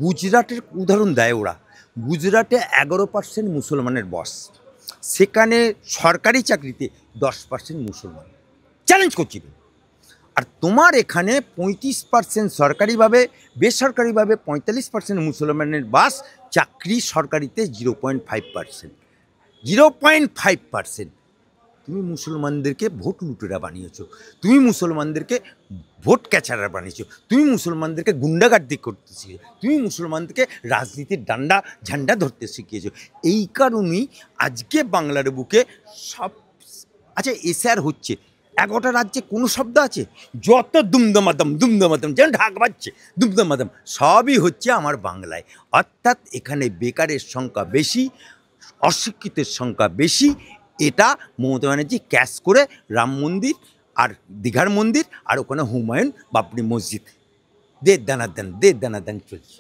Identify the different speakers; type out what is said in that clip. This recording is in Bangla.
Speaker 1: গুজরাটের উদাহরণ দেয় ওরা। গুজরাটে 11% মুসলমানের বস, সেখানে সরকারি চাকরিতে 10% মুসলমান। চ্যালেঞ্জ করছি। আর তোমার এখানে 35% সরকারিভাবে, বেসরকারিভাবে 45% মুসলমানের বাস, চাকরি সরকারিতে 0.5%। 0.5%। তুমি মুসলমানদেরকে ভোট লুটেরা বানিয়েছো, তুমি মুসলমানদেরকে ভোট ক্যাচারা বানিয়েছো, তুমি মুসলমানদেরকে গুন্ডাগার্দি করতে শিখেছো, তুমি মুসলমানদেরকে রাজনীতির ডান্ডা ঝান্ডা ধরতে শিখিয়েছো। এই কারণেই আজকে বাংলার বুকে সব আচ্ছা এসআর হচ্ছে। 11টা রাজ্যে কোনো শব্দ আছে? যত দুমদমাদম যেন ঢাক বাজছে, দুমদমাদম সবই হচ্ছে আমার বাংলায়। অর্থাৎ এখানে বেকারের সংখ্যা বেশি, অশিক্ষিতের সংখ্যা বেশি। এটা মমতা ব্যানার্জি ক্যাশ করে রাম মন্দির আর দীঘার মন্দির আর ওখানে হুমায়ুন বাবরি মসজিদ দের দানা দেন চলছে।